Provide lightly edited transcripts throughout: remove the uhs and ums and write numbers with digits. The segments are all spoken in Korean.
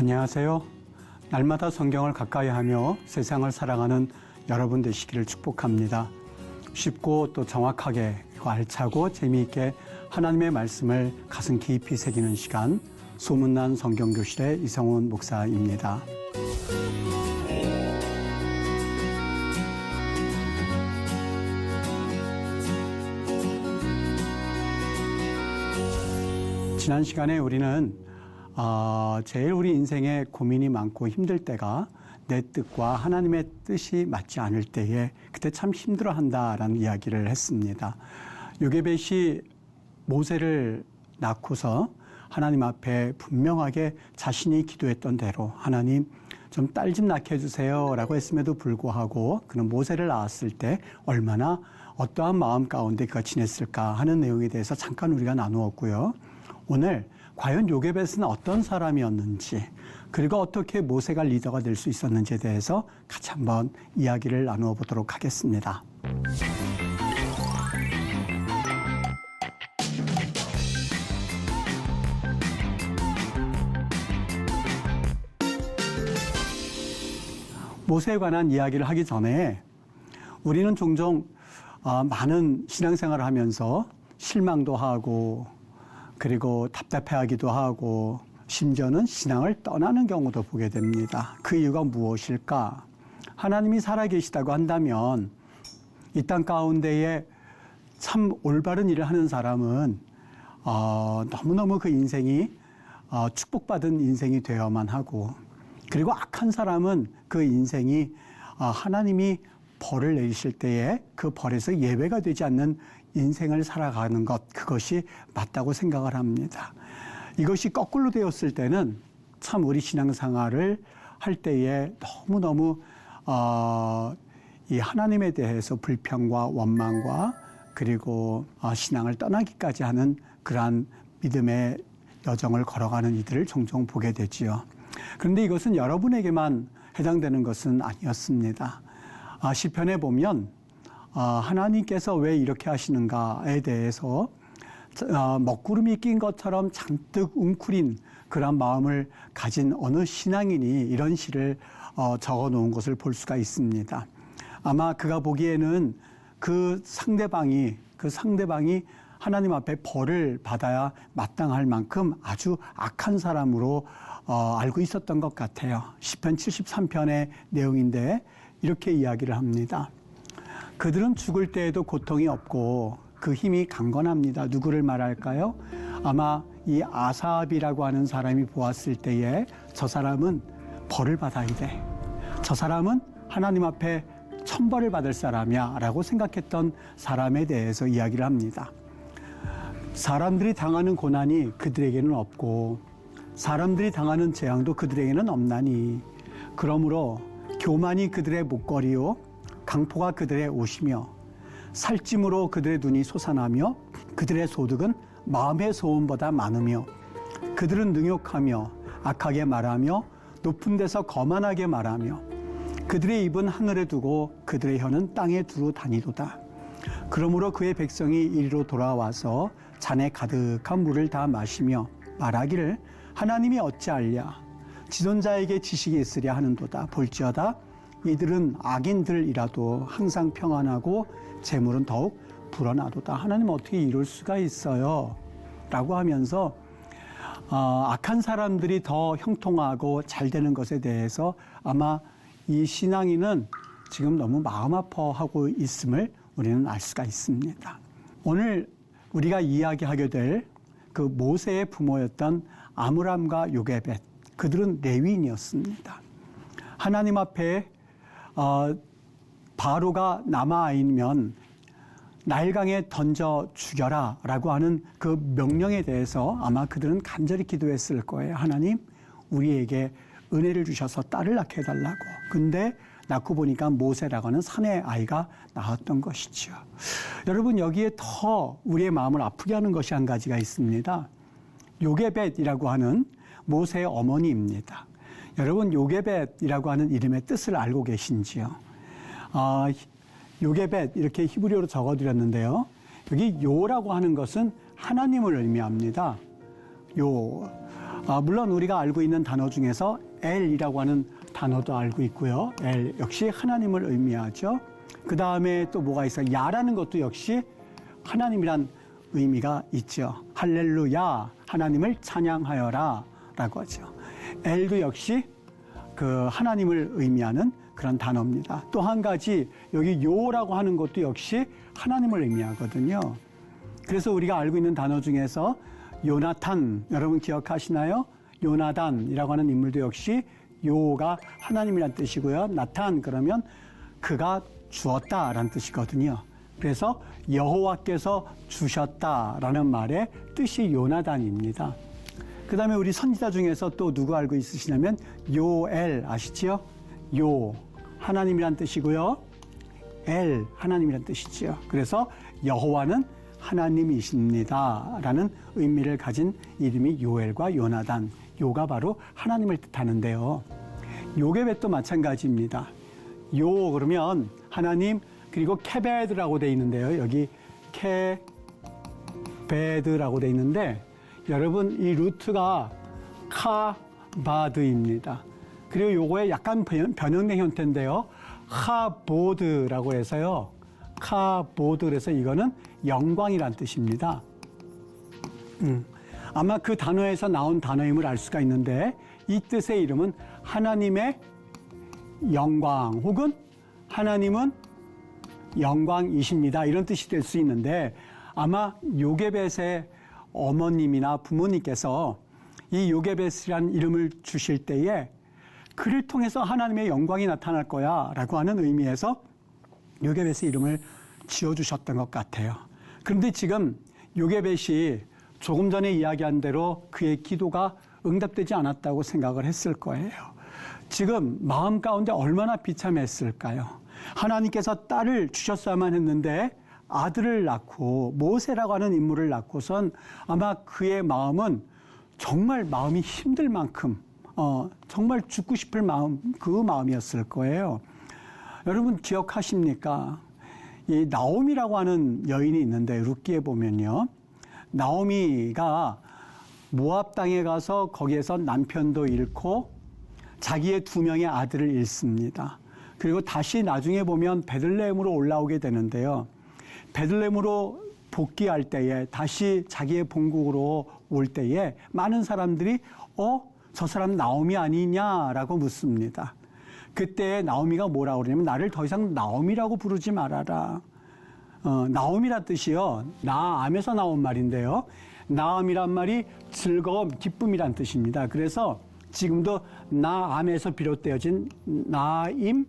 안녕하세요. 날마다 성경을 가까이 하며 세상을 사랑하는 여러분 되시기를 축복합니다. 쉽고 또 정확하게 그리고 알차고 재미있게 하나님의 말씀을 가슴 깊이 새기는 시간, 소문난 성경교실의 이성훈 목사입니다. 지난 시간에 우리는 제일 우리 인생에 고민이 많고 힘들 때가 내 뜻과 하나님의 뜻이 맞지 않을 때에 그때 참 힘들어한다라는 이야기를 했습니다. 요게벳이 모세를 낳고서 하나님 앞에 분명하게 자신이 기도했던 대로 하나님 좀 딸 좀 낳게 해주세요 라고 했음에도 불구하고 그는 모세를 낳았을 때 얼마나 어떠한 마음 가운데 그가 지냈을까 하는 내용에 대해서 잠깐 우리가 나누었고요. 오늘 과연 요게벳은 어떤 사람이었는지 그리고 어떻게 모세가 리더가 될 수 있었는지에 대해서 같이 한번 이야기를 나누어 보도록 하겠습니다. 모세에 관한 이야기를 하기 전에 우리는 종종 많은 신앙생활을 하면서 실망도 하고 그리고 답답해하기도 하고 심지어는 신앙을 떠나는 경우도 보게 됩니다. 그 이유가 무엇일까? 하나님이 살아계시다고 한다면 이 땅 가운데에 참 올바른 일을 하는 사람은 너무너무 그 인생이 축복받은 인생이 되어야만 하고 그리고 악한 사람은 그 인생이 하나님이 벌을 내리실 때에 그 벌에서 예외가 되지 않는 인생을 살아가는 것, 그것이 맞다고 생각을 합니다. 이것이 거꾸로 되었을 때는 참 우리 신앙생활을 할 때에 너무너무 이 하나님에 대해서 불평과 원망과 그리고 신앙을 떠나기까지 하는 그러한 믿음의 여정을 걸어가는 이들을 종종 보게 되지요. 그런데 이것은 여러분에게만 해당되는 것은 아니었습니다. 시편에 보면 하나님께서 왜 이렇게 하시는가에 대해서 먹구름이 낀 것처럼 잔뜩 웅크린 그런 마음을 가진 어느 신앙인이 이런 시를 적어 놓은 것을 볼 수가 있습니다. 아마 그가 보기에는 그 상대방이 하나님 앞에 벌을 받아야 마땅할 만큼 아주 악한 사람으로 알고 있었던 것 같아요. 시편 73편의 내용인데 이렇게 이야기를 합니다. 그들은 죽을 때에도 고통이 없고 그 힘이 강건합니다. 누구를 말할까요? 아마 이 아삽이라고 하는 사람이 보았을 때에 저 사람은 벌을 받아야 돼. 저 사람은 하나님 앞에 천벌을 받을 사람이야 라고 생각했던 사람에 대해서 이야기를 합니다. 사람들이 당하는 고난이 그들에게는 없고 사람들이 당하는 재앙도 그들에게는 없나니 그러므로 교만이 그들의 목걸이요 강포가 그들의 옷이며 살찜으로 그들의 눈이 솟아나며 그들의 소득은 마음의 소원보다 많으며 그들은 능욕하며 악하게 말하며 높은 데서 거만하게 말하며 그들의 입은 하늘에 두고 그들의 혀는 땅에 두루 다니도다. 그러므로 그의 백성이 이리로 돌아와서 잔에 가득한 물을 다 마시며 말하기를 하나님이 어찌하랴 지존자에게 지식이 있으랴 하는도다. 볼지어다 이들은 악인들이라도 항상 평안하고 재물은 더욱 불어나도다. 하나님 어떻게 이럴 수가 있어요? 라고 하면서 악한 사람들이 더 형통하고 잘 되는 것에 대해서 아마 이 신앙인은 지금 너무 마음 아파하고 있음을 우리는 알 수가 있습니다. 오늘 우리가 이야기하게 될 그 모세의 부모였던 아므람과 요게벳, 그들은 레위인이었습니다. 하나님 앞에 바로가 남아있으면 나일강에 던져 죽여라 라고 하는 그 명령에 대해서 아마 그들은 간절히 기도했을 거예요. 하나님 우리에게 은혜를 주셔서 딸을 낳게 해달라고. 근데 낳고 보니까 모세라고 하는 사내 아이가 나왔던 것이죠. 여러분 여기에 더 우리의 마음을 아프게 하는 것이 한 가지가 있습니다. 요게벳이라고 하는 모세의 어머니입니다. 여러분 요게벳이라고 하는 이름의 뜻을 알고 계신지요? 요게벳 이렇게 히브리어로 적어드렸는데요. 여기 요라고 하는 것은 하나님을 의미합니다. 요 물론 우리가 알고 있는 단어 중에서 엘이라고 하는 단어도 알고 있고요. 엘 역시 하나님을 의미하죠. 그 다음에 또 뭐가 있어요? 야라는 것도 역시 하나님이란 의미가 있죠. 할렐루야, 하나님을 찬양하여라 라고 하죠. 엘도 역시 그 하나님을 의미하는 그런 단어입니다. 또 한 가지 여기 요라고 하는 것도 역시 하나님을 의미하거든요. 그래서 우리가 알고 있는 단어 중에서 요나탄, 여러분 기억하시나요? 요나단이라고 하는 인물도 역시 요가 하나님이란 뜻이고요. 나탄 그러면 그가 주었다라는 뜻이거든요. 그래서 여호와께서 주셨다라는 말의 뜻이 요나단입니다. 그 다음에 우리 선지자 중에서 또 누구 알고 있으시냐면 요엘 아시지요? 요 하나님이란 뜻이고요. 엘 하나님이란 뜻이지요. 그래서 여호와는 하나님이십니다 라는 의미를 가진 이름이 요엘과 요나단, 요가 바로 하나님을 뜻하는데요. 요게벳도 마찬가지입니다. 요 그러면 하나님, 그리고 케베드라고 돼 있는데요. 여기 케베드라고 돼 있는데 여러분 이 루트가 카바드입니다. 그리고 요거에 약간 변형된 형태인데요. 카보드라고 해서요. 카보드, 그래서 이거는 영광이란 뜻입니다. 아마 그 단어에서 나온 단어임을 알 수가 있는데 이 뜻의 이름은 하나님의 영광 혹은 하나님은 영광이십니다. 이런 뜻이 될 수 있는데 아마 요게벳의 어머님이나 부모님께서 이 요게벳이라는 이름을 주실 때에 그를 통해서 하나님의 영광이 나타날 거야 라고 하는 의미에서 요게벳의 이름을 지어주셨던 것 같아요. 그런데 지금 요게벳이 조금 전에 이야기한 대로 그의 기도가 응답되지 않았다고 생각을 했을 거예요. 지금 마음 가운데 얼마나 비참했을까요? 하나님께서 딸을 주셨어야만 했는데 아들을 낳고 모세라고 하는 인물을 낳고선 아마 그의 마음은 정말 마음이 힘들 만큼 정말 죽고 싶을 마음, 그 마음이었을 거예요. 여러분 기억하십니까? 이 나오미라고 하는 여인이 있는데 룻기에 보면요. 나오미가 모압 땅에 가서 거기에서 남편도 잃고 자기의 2명의 아들을 잃습니다. 그리고 다시 나중에 보면 베들레헴으로 올라오게 되는데요. 베들레헴으로 복귀할 때에 다시 자기의 본국으로 올 때에 많은 사람들이 저 사람 나오미 아니냐라고 묻습니다. 그때 나오미가 뭐라고 그러냐면 나를 더 이상 나오미라고 부르지 말아라. 나오미란 뜻이요. 나암에서 나온 말인데요. 나암이란 말이 즐거움, 기쁨이란 뜻입니다. 그래서 지금도 나암에서 비롯되어진 나임,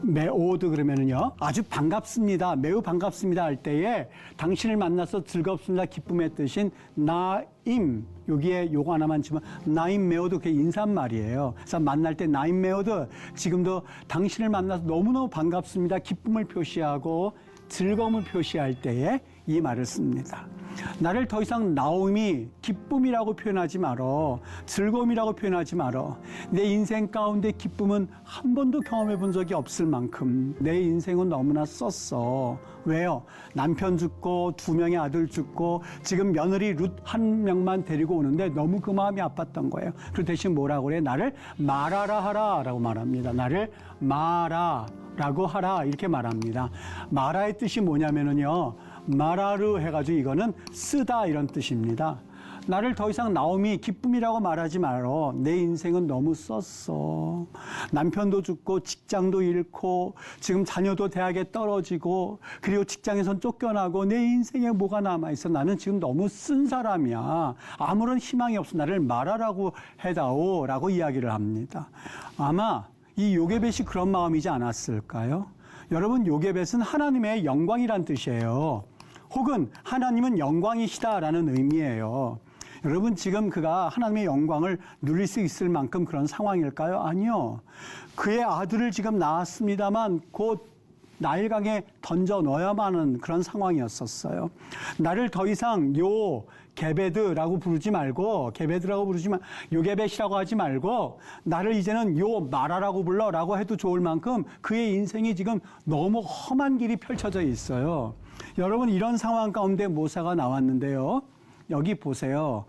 메오드 그러면은요 아주 반갑습니다, 매우 반갑습니다 할 때에 당신을 만나서 즐겁습니다, 기쁨의 뜻인 나임, 여기에 요거 하나만 치면 나임 메오드, 그게 인사말이에요. 그래서 만날 때 나임 메오드, 지금도 당신을 만나서 너무너무 반갑습니다, 기쁨을 표시하고 즐거움을 표시할 때에 이 말을 씁니다. 나를 더 이상 나오미, 기쁨이라고 표현하지 말어, 즐거움이라고 표현하지 말어. 내 인생 가운데 기쁨은 한 번도 경험해 본 적이 없을 만큼 내 인생은 너무나 썼어. 왜요? 남편 죽고 2명의 아들 죽고 지금 며느리 룻 1명만 데리고 오는데 너무 그 마음이 아팠던 거예요. 그 대신 뭐라고 그래? 나를 말하라 하라 라고 말합니다. 나를 마라라고 하라 이렇게 말합니다. 마라의 뜻이 뭐냐면은요, 마라르 해가지고 이거는 쓰다 이런 뜻입니다. 나를 더 이상 나오미, 기쁨이라고 말하지 말어. 내 인생은 너무 썼어. 남편도 죽고 직장도 잃고 지금 자녀도 대학에 떨어지고 그리고 직장에선 쫓겨나고 내 인생에 뭐가 남아있어. 나는 지금 너무 쓴 사람이야. 아무런 희망이 없어. 나를 말하라고 해다오 라고 이야기를 합니다. 아마 이 요게벳이 그런 마음이지 않았을까요? 여러분, 요게벳은 하나님의 영광이란 뜻이에요. 혹은 하나님은 영광이시다라는 의미예요. 여러분, 지금 그가 하나님의 영광을 누릴 수 있을 만큼 그런 상황일까요? 아니요. 그의 아들을 지금 낳았습니다만 곧 나일강에 던져 넣어야만 하는 그런 상황이었었어요. 나를 더 이상 게베드라고 부르지 말고, 게베드라고 부르지만 요게벳이라고 하지 말고 나를 이제는 마라라고 불러라고 해도 좋을 만큼 그의 인생이 지금 너무 험한 길이 펼쳐져 있어요. 여러분, 이런 상황 가운데 모세가 나왔는데요. 여기 보세요.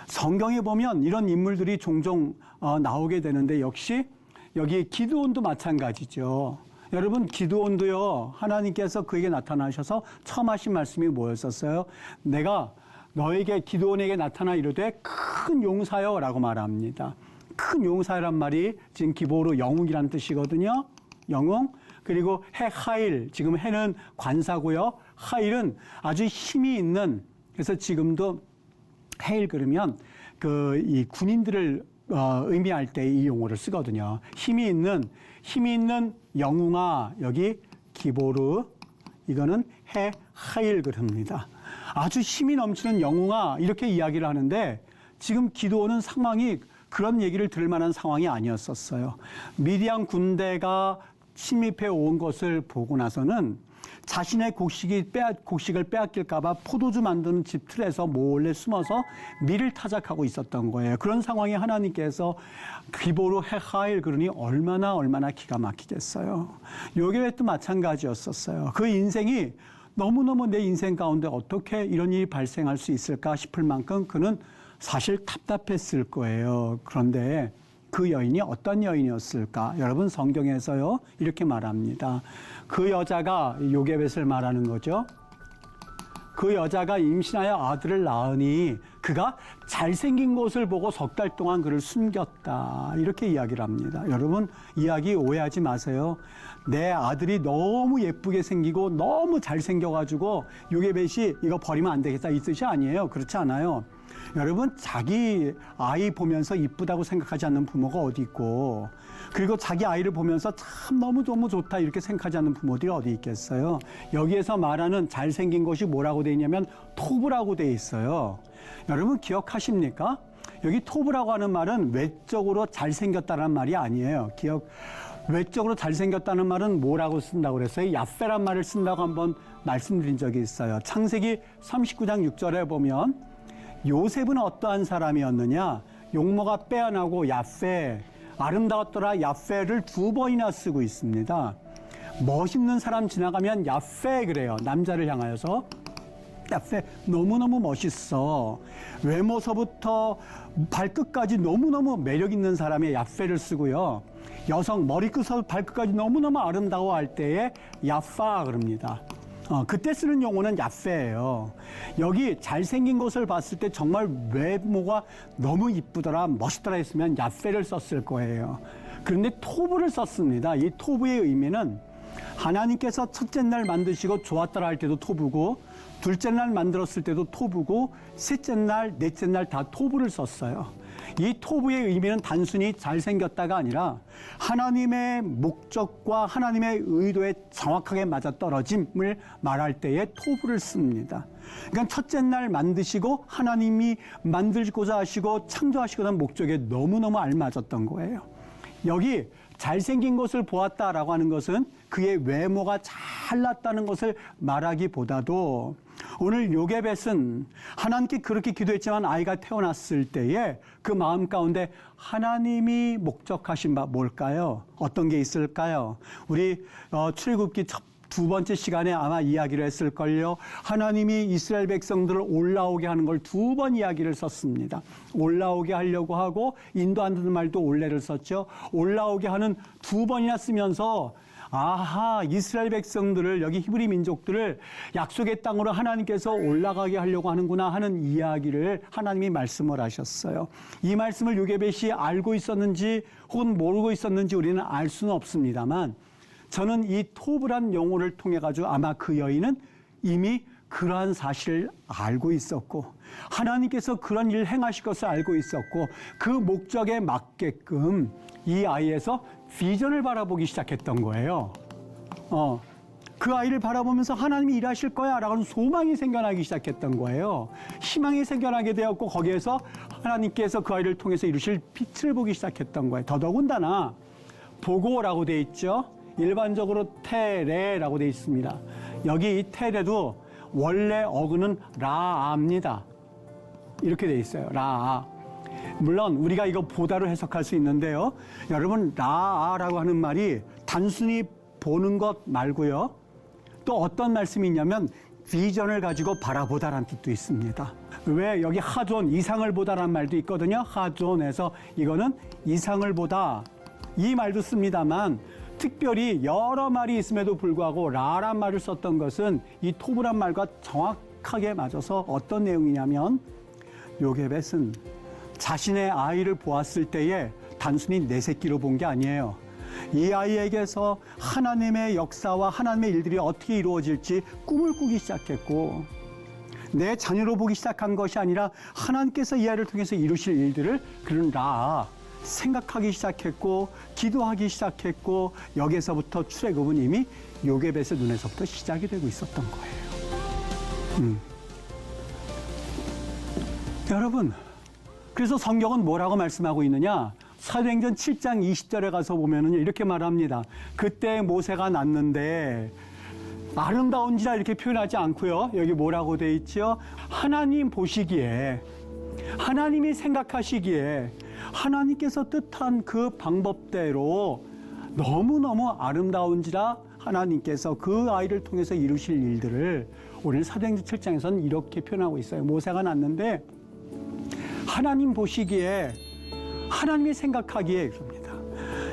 성경에 보면 이런 인물들이 종종 나오게 되는데 역시 여기 기드온도 마찬가지죠. 여러분 기드온도요 하나님께서 그에게 나타나셔서 처음 하신 말씀이 뭐였었어요? 내가 너에게 기드온에게 나타나 이르되 큰 용사여 라고 말합니다. 큰 용사란 말이 지금 기보로 영웅이라는 뜻이거든요. 영웅. 그리고 해 하일, 지금 해는 관사고요. 하일은 아주 힘이 있는, 그래서 지금도 해일 그러면 이 군인들을 의미할 때 이 용어를 쓰거든요. 힘이 있는 영웅아, 여기 기보르, 이거는 해 하일 그럽니다. 아주 힘이 넘치는 영웅아, 이렇게 이야기를 하는데 지금 기드온은 상황이 그런 얘기를 들을 만한 상황이 아니었었어요. 미디안 군대가 침입해 온 것을 보고 나서는 자신의 곡식을 빼앗길까 봐 포도주 만드는 집 틀에서 몰래 숨어서 밀을 타작하고 있었던 거예요. 그런 상황에 하나님께서 기보로 해하일 그러니 얼마나 기가 막히겠어요. 요게도 마찬가지였었어요. 그 인생이 너무너무 내 인생 가운데 어떻게 이런 일이 발생할 수 있을까 싶을 만큼 그는 사실 답답했을 거예요. 그런데 그 여인이 어떤 여인이었을까? 여러분 성경에서요 이렇게 말합니다. 그 여자가 요게벳을 말하는 거죠. 그 여자가 임신하여 아들을 낳으니 그가 잘생긴 것을 보고 석 달 동안 그를 숨겼다. 이렇게 이야기를 합니다. 여러분 이야기 오해하지 마세요. 내 아들이 너무 예쁘게 생기고 너무 잘생겨가지고 요게벳이 이거 버리면 안 되겠다 이 뜻이 아니에요. 그렇지 않아요. 여러분 자기 아이 보면서 이쁘다고 생각하지 않는 부모가 어디 있고, 그리고 자기 아이를 보면서 참 너무 좋다 이렇게 생각하지 않는 부모들이 어디 있겠어요. 여기에서 말하는 잘생긴 것이 뭐라고 돼 있냐면 토브라고 돼 있어요. 여러분 기억하십니까? 여기 토브라고 하는 말은 외적으로 잘생겼다는 말이 아니에요. 외적으로 잘생겼다는 말은 뭐라고 쓴다고 그랬어요? 야페란 말을 쓴다고 한번 말씀드린 적이 있어요. 창세기 39장 6절에 보면 요셉은 어떠한 사람이었느냐? 용모가 빼어나고 야페, 아름다웠더라 야페를 2번이나 쓰고 있습니다. 멋있는 사람 지나가면 야페 그래요. 남자를 향하여서. 야페, 너무너무 멋있어. 외모서부터 발끝까지 너무너무 매력 있는 사람의 야페를 쓰고요. 여성 머리끝부터 발끝까지 너무너무 아름다워할 때에 야파 그럽니다. 그때 쓰는 용어는 야페예요. 여기 잘생긴 것을 봤을 때 정말 외모가 너무 이쁘더라, 멋있더라 했으면 야페를 썼을 거예요. 그런데 토브를 썼습니다. 이 토브의 의미는 하나님께서 첫째 날 만드시고 좋았더라 할 때도 토브고, 둘째 날 만들었을 때도 토브고, 셋째 날, 넷째 날 다 토브를 썼어요. 이 토브의 의미는 단순히 잘생겼다가 아니라 하나님의 목적과 하나님의 의도에 정확하게 맞아떨어짐을 말할 때에 토브를 씁니다. 그러니까 첫째 날 만드시고 하나님이 만들고자 하시고 창조하시고자 목적에 너무너무 알맞았던 거예요. 여기 잘생긴 것을 보았다라고 하는 것은 그의 외모가 잘났다는 것을 말하기보다도 오늘 요게벳은 하나님께 그렇게 기도했지만 아이가 태어났을 때에 그 마음 가운데 하나님이 목적하신 바 뭘까요? 어떤 게 있을까요? 우리 출애굽기 첫 2번째 시간에 아마 이야기를 했을걸요. 하나님이 이스라엘 백성들을 올라오게 하는 걸 2번 이야기를 썼습니다. 올라오게 하려고 하고 인도한다는 말도 올레를 썼죠. 올라오게 하는 2번이나 쓰면서 아하, 이스라엘 백성들을, 여기 히브리 민족들을 약속의 땅으로 하나님께서 올라가게 하려고 하는구나 하는 이야기를 하나님이 말씀을 하셨어요. 이 말씀을 요게벳이 알고 있었는지 혹은 모르고 있었는지 우리는 알 수는 없습니다만, 저는 이 토브란 용어를 통해 가지고 아마 그 여인은 이미 그러한 사실을 알고 있었고 하나님께서 그런 일을 행하실 것을 알고 있었고 그 목적에 맞게끔 이 아이에서 비전을 바라보기 시작했던 거예요. 그 아이를 바라보면서 하나님이 일하실 거야 라고 하는 소망이 생겨나기 시작했던 거예요. 희망이 생겨나게 되었고 거기에서 하나님께서 그 아이를 통해서 이루실 빛을 보기 시작했던 거예요. 더더군다나 보고라고 돼 있죠. 일반적으로 테레라고 되어 있습니다. 여기 이 테레도 원래 어근은 라아입니다. 이렇게 되어 있어요. 라아. 물론 우리가 이거 보다로 해석할 수 있는데요. 여러분 라아라고 하는 말이 단순히 보는 것 말고요. 또 어떤 말씀이 있냐면 비전을 가지고 바라보다라는 뜻도 있습니다. 왜 여기 하존, 이상을 보다라는 말도 있거든요. 하존에서 이거는 이상을 보다 이 말도 씁니다만 특별히 여러 말이 있음에도 불구하고 라란 말을 썼던 것은 이 토브란 말과 정확하게 맞아서 어떤 내용이냐면 요게벳은 자신의 아이를 보았을 때에 단순히 내 새끼로 본 게 아니에요. 이 아이에게서 하나님의 역사와 하나님의 일들이 어떻게 이루어질지 꿈을 꾸기 시작했고 내 자녀로 보기 시작한 것이 아니라 하나님께서 이 아이를 통해서 이루실 일들을 그는 생각하기 시작했고 기도하기 시작했고 여기서부터 출애굽은 이미 요게벳의 눈에서부터 시작이 되고 있었던 거예요. 여러분, 그래서 성경은 뭐라고 말씀하고 있느냐? 사도행전 7장 20절에 가서 보면은 이렇게 말합니다. 그때 모세가 났는데 아름다운지라 이렇게 표현하지 않고요. 여기 뭐라고 돼 있죠? 하나님 보시기에, 하나님이 생각하시기에 하나님께서 뜻한 그 방법대로 너무너무 아름다운지라 하나님께서 그 아이를 통해서 이루실 일들을 오늘 사도행전 7장에서는 이렇게 표현하고 있어요. 모세가 났는데 하나님 보시기에, 하나님이 생각하기에 그럽니다.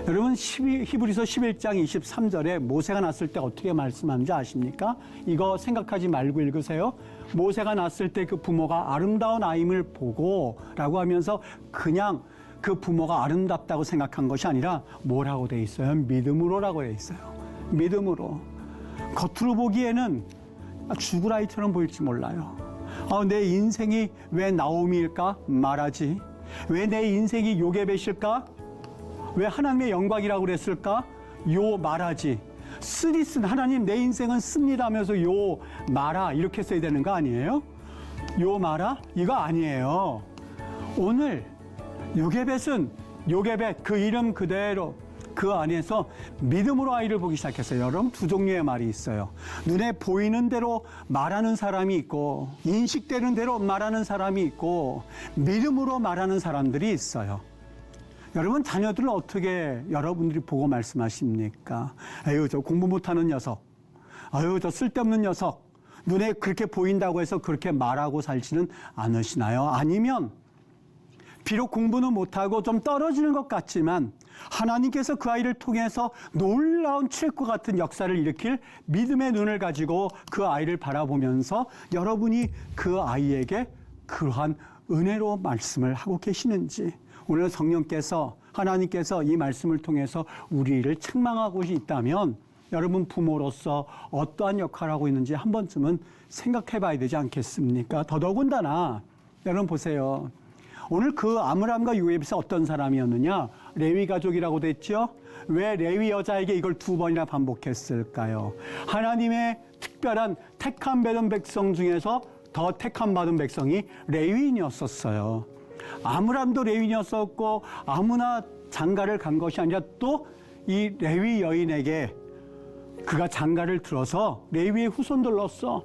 여러분 히브리서 11장 23절에 모세가 났을 때 어떻게 말씀하는지 아십니까? 이거 생각하지 말고 읽으세요. 모세가 났을 때 그 부모가 아름다운 아임을 보고 라고 하면서 그냥 그 부모가 아름답다고 생각한 것이 아니라 뭐라고 돼 있어요? 믿음으로라고 돼 있어요. 믿음으로. 겉으로 보기에는 죽을 아이처럼 보일지 몰라요. 내 인생이 왜 나오미일까? 말하지. 왜 내 인생이 요게벳일까? 왜 하나님의 영광이라고 그랬을까? 요 말하지. 쓰리슨 하나님 내 인생은 씁니다 하면서 요 말아 이렇게 써야 되는 거 아니에요? 요 말아? 이거 아니에요. 오늘 요게벳은 요게벳 그 이름 그대로 그 안에서 믿음으로 아이를 보기 시작했어요. 여러분 두 종류의 말이 있어요. 눈에 보이는 대로 말하는 사람이 있고 인식되는 대로 말하는 사람이 있고 믿음으로 말하는 사람들이 있어요. 여러분 자녀들을 어떻게 여러분들이 보고 말씀하십니까? 아유 저 공부 못하는 녀석, 아유 저 쓸데없는 녀석, 눈에 그렇게 보인다고 해서 그렇게 말하고 살지는 않으시나요? 아니면 비록 공부는 못하고 좀 떨어지는 것 같지만 하나님께서 그 아이를 통해서 놀라운 출애굽과 같은 역사를 일으킬 믿음의 눈을 가지고 그 아이를 바라보면서 여러분이 그 아이에게 그러한 은혜로 말씀을 하고 계시는지 오늘 성령께서 하나님께서 이 말씀을 통해서 우리를 책망하고 있다면 여러분 부모로서 어떠한 역할을 하고 있는지 한 번쯤은 생각해 봐야 되지 않겠습니까? 더더군다나 여러분 보세요. 오늘 그 아므람과 요게벳이 어떤 사람이었느냐? 레위 가족이라고 됐죠? 왜 레위 여자에게 이걸 두 번이나 반복했을까요? 하나님의 특별한 택함 받은 백성 중에서 더 택함 받은 백성이 레위인이었었어요. 아므람도 레위인이었었고 아무나 장가를 간 것이 아니라 또 이 레위 여인에게 그가 장가를 들어서 레위의 후손들로서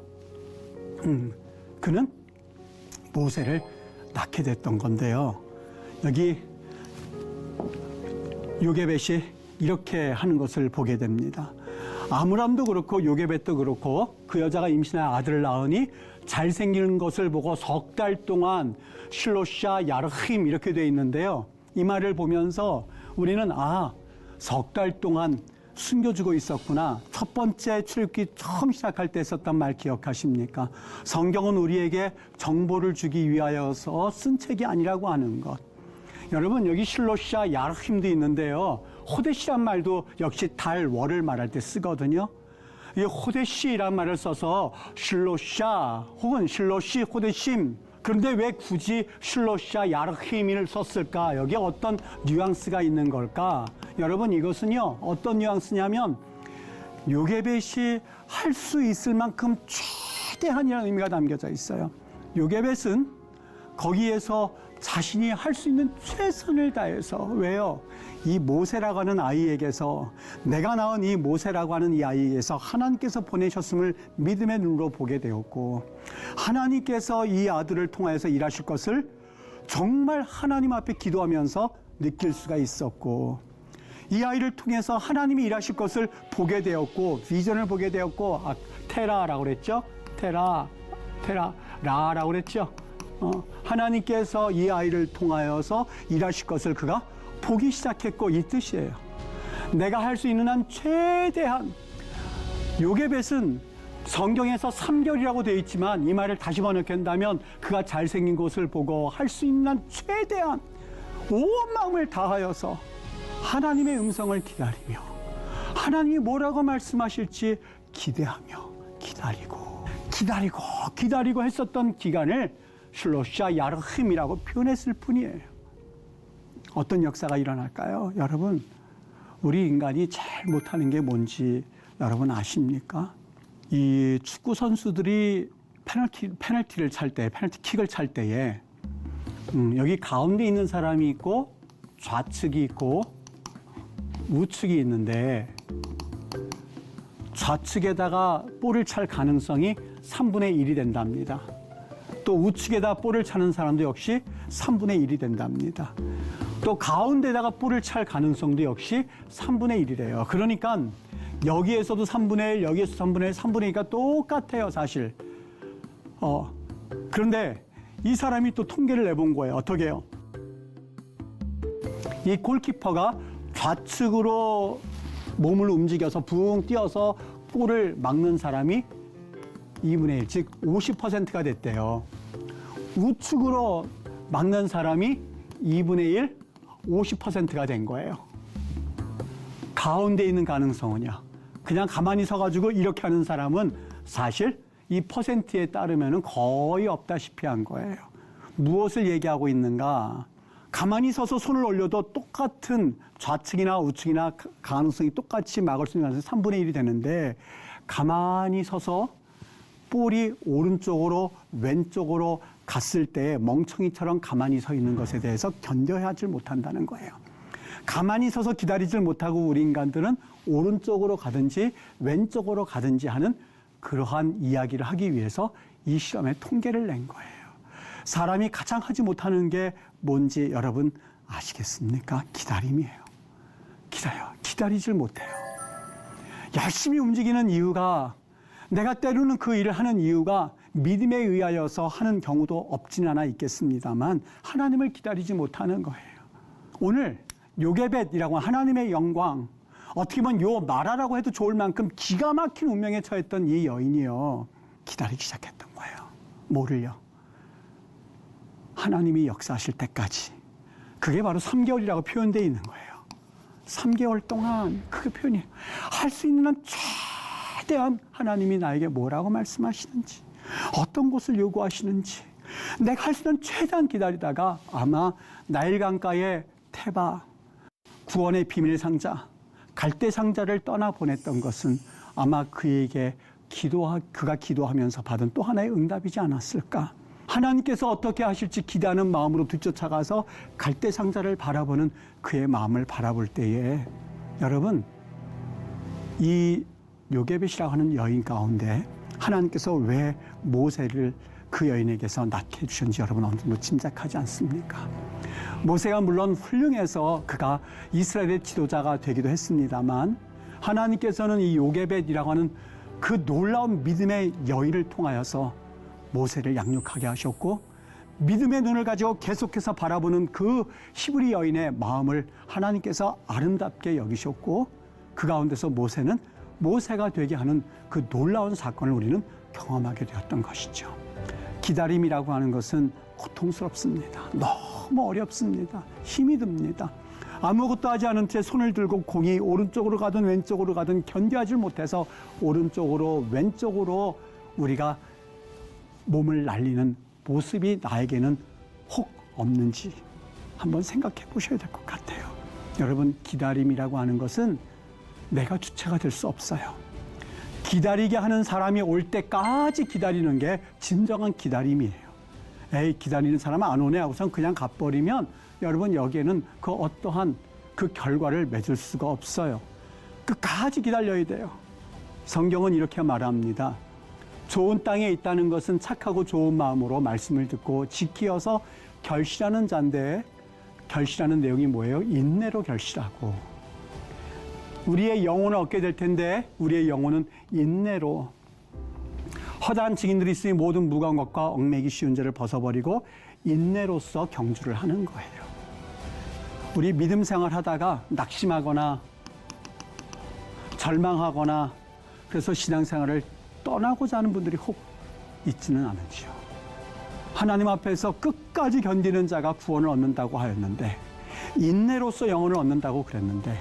그는 모세를 낳게 됐던 건데요. 여기 요게벳이 이렇게 하는 것을 보게 됩니다. 아므람도 그렇고 요게벳도 그렇고 그 여자가 임신한 아들을 낳으니 잘생긴 것을 보고 석 달 동안 실로샤 야르힘 이렇게 돼 있는데요. 이 말을 보면서 우리는 석 달 동안 숨겨주고 있었구나. 첫 번째 출애굽기 처음 시작할 때 썼던 말 기억하십니까? 성경은 우리에게 정보를 주기 위하여서 쓴 책이 아니라고 하는 것. 여러분 여기 실로샤 야르힘도 있는데요. 호데시란 말도 역시 달, 월을 말할 때 쓰거든요. 이 호데시란 말을 써서 실로샤 혹은 실로시 호데심. 그런데 왜 굳이 실로샤 야르힘을 썼을까? 여기에 어떤 뉘앙스가 있는 걸까? 여러분 이것은요 어떤 뉘앙스냐면 요게벳이 할 수 있을 만큼 최대한이라는 의미가 담겨져 있어요. 요게벳은 거기에서 자신이 할 수 있는 최선을 다해서 왜요? 이 모세라고 하는 아이에게서 내가 낳은 이 모세라고 하는 이 아이에게서 하나님께서 보내셨음을 믿음의 눈으로 보게 되었고 하나님께서 이 아들을 통하여서 일하실 것을 정말 하나님 앞에 기도하면서 느낄 수가 있었고 이 아이를 통해서 하나님이 일하실 것을 보게 되었고 비전을 보게 되었고 테라라고 그랬죠. 라라고 그랬죠. 하나님께서 이 아이를 통하여서 일하실 것을 그가 보기 시작했고 이 뜻이에요. 내가 할 수 있는 한 최대한 요게벳은 성경에서 3개월이라고 되어 있지만 이 말을 다시 번역한다면 그가 잘생긴 것을 보고 할 수 있는 한 최대한 온 마음을 다하여서 하나님의 음성을 기다리며 하나님이 뭐라고 말씀하실지 기대하며 기다리고 했었던 기간을 슬로샤 야르힘이라고 표현했을 뿐이에요. 어떤 역사가 일어날까요? 여러분, 우리 인간이 제일 못하는 게 뭔지 여러분 아십니까? 이 축구 선수들이 페널티킥을 찰 때에 여기 가운데 있는 사람이 있고 좌측이 있고 우측이 있는데 좌측에다가 볼을 찰 가능성이 3분의 1이 된답니다. 또 우측에다 볼을 차는 사람도 역시 3분의 1이 된답니다. 또 가운데다가 볼을 찰 가능성도 역시 3분의 1이래요. 그러니까 여기에서도 3분의 1, 여기에서 3분의 1, 3분의 1가 똑같아요, 사실. 그런데 이 사람이 또 통계를 내본 거예요. 어떻게 해요? 이 골키퍼가 좌측으로 몸을 움직여서 붕 뛰어서 볼을 막는 사람이 2분의 1, 즉 50%가 됐대요. 우측으로 막는 사람이 2분의 1, 50%가 된 거예요. 가운데 있는 가능성은요. 그냥 가만히 서가지고 이렇게 하는 사람은 사실 이 퍼센트에 따르면 거의 없다시피 한 거예요. 무엇을 얘기하고 있는가? 가만히 서서 손을 올려도 똑같은 좌측이나 우측이나 가능성이 똑같이 막을 수 있는 가능성이 3분의 1이 되는데 가만히 서서 볼이 오른쪽으로 왼쪽으로 갔을 때 멍청이처럼 가만히 서 있는 것에 대해서 견뎌하지 못한다는 거예요. 가만히 서서 기다리질 못하고 우리 인간들은 오른쪽으로 가든지 왼쪽으로 가든지 하는 그러한 이야기를 하기 위해서 이 실험의 통계를 낸 거예요. 사람이 가장 하지 못하는 게 뭔지 여러분 아시겠습니까? 기다림이에요. 기다리질 못해요. 열심히 움직이는 이유가 내가 때로는 그 일을 하는 이유가 믿음에 의하여서 하는 경우도 없진 않아 있겠습니다만 하나님을 기다리지 못하는 거예요. 오늘 요게벳이라고 하나님의 영광, 어떻게 보면 요 마라라고 해도 좋을 만큼 기가 막힌 운명에 처했던 이 여인이요. 기다리기 시작했던 거예요. 뭐를요? 하나님이 역사하실 때까지. 그게 바로 3개월이라고 표현되어 있는 거예요. 3개월 동안 그게 표현이에요. 할 수 있는 한 최대한 하나님이 나에게 뭐라고 말씀하시는지, 어떤 것을 요구하시는지 내가 할 수 있는 최대한 기다리다가 아마 나일강가의 테바, 구원의 비밀 상자, 갈대 상자를 떠나 보냈던 것은 아마 그에게 그가 기도하면서 받은 또 하나의 응답이지 않았을까. 하나님께서 어떻게 하실지 기대하는 마음으로 뒤쫓아가서 갈대 상자를 바라보는 그의 마음을 바라볼 때에 여러분, 이 요게벳이라고 하는 여인 가운데 하나님께서 왜 모세를 그 여인에게서 낳게 해주셨는지 여러분 어느 정도 짐작하지 않습니까? 모세가 물론 훌륭해서 그가 이스라엘의 지도자가 되기도 했습니다만 하나님께서는 이 요게벳이라고 하는 그 놀라운 믿음의 여인을 통하여서 모세를 양육하게 하셨고 믿음의 눈을 가지고 계속해서 바라보는 그 히브리 여인의 마음을 하나님께서 아름답게 여기셨고 그 가운데서 모세는 모세가 되게 하는 그 놀라운 사건을 우리는 경험하게 되었던 것이죠. 기다림이라고 하는 것은 고통스럽습니다. 너무 어렵습니다. 힘이 듭니다. 아무것도 하지 않은 채 손을 들고 공이 오른쪽으로 가든 왼쪽으로 가든 견디하지 못해서 오른쪽으로 왼쪽으로 우리가 몸을 날리는 모습이 나에게는 혹 없는지 한번 생각해 보셔야 될 것 같아요. 여러분, 기다림이라고 하는 것은 내가 주체가 될 수 없어요. 기다리게 하는 사람이 올 때까지 기다리는 게 진정한 기다림이에요. 에이, 기다리는 사람은 안 오네 하고선 그냥 가버리면 여러분 여기에는 그 어떠한 그 결과를 맺을 수가 없어요. 끝까지 기다려야 돼요. 성경은 이렇게 말합니다. 좋은 땅에 있다는 것은 착하고 좋은 마음으로 말씀을 듣고 지키어서 결실하는 자인데 결실하는 내용이 뭐예요? 인내로 결실하고 우리의 영혼을 얻게 될 텐데 우리의 영혼은 인내로 허다한 증인들이 있으니 모든 무거운 것과 얽매기 쉬운 죄를 벗어버리고 인내로서 경주를 하는 거예요. 우리 믿음 생활하다가 낙심하거나 절망하거나 그래서 신앙생활을 떠나고자 하는 분들이 혹 있지는 않은지요. 하나님 앞에서 끝까지 견디는 자가 구원을 얻는다고 하였는데 인내로서 영혼을 얻는다고 그랬는데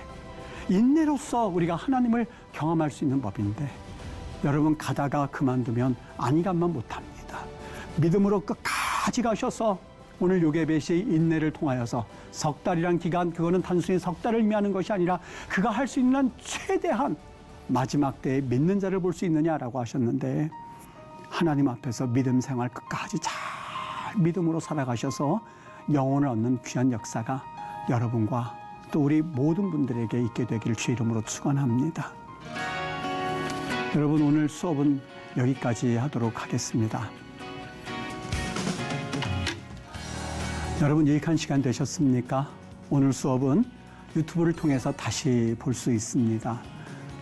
인내로서 우리가 하나님을 경험할 수 있는 법인데 여러분 가다가 그만두면 안간만 못합니다. 믿음으로 끝까지 가셔서 오늘 요게벳이 인내를 통하여서 석 달이란 기간 그거는 단순히 석 달을 의미하는 것이 아니라 그가 할 수 있는 최대한 마지막 때에 믿는 자를 볼 수 있느냐라고 하셨는데 하나님 앞에서 믿음 생활 끝까지 잘 믿음으로 살아가셔서 영혼을 얻는 귀한 역사가 여러분과 또 우리 모든 분들에게 있게 되기를 주의 이름으로 축원합니다. 여러분 오늘 수업은 여기까지 하도록 하겠습니다. 여러분 유익한 시간 되셨습니까? 오늘 수업은 유튜브를 통해서 다시 볼 수 있습니다.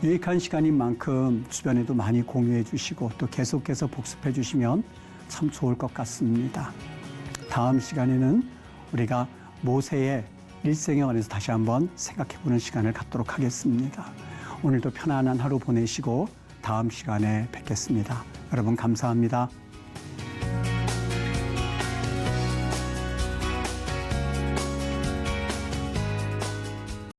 유익한 시간인 만큼 주변에도 많이 공유해 주시고 또 계속해서 복습해 주시면 참 좋을 것 같습니다. 다음 시간에는 우리가 모세의 일생에 관해서 다시 한번 생각해 보는 시간을 갖도록 하겠습니다. 오늘도 편안한 하루 보내시고 다음 시간에 뵙겠습니다. 여러분 감사합니다.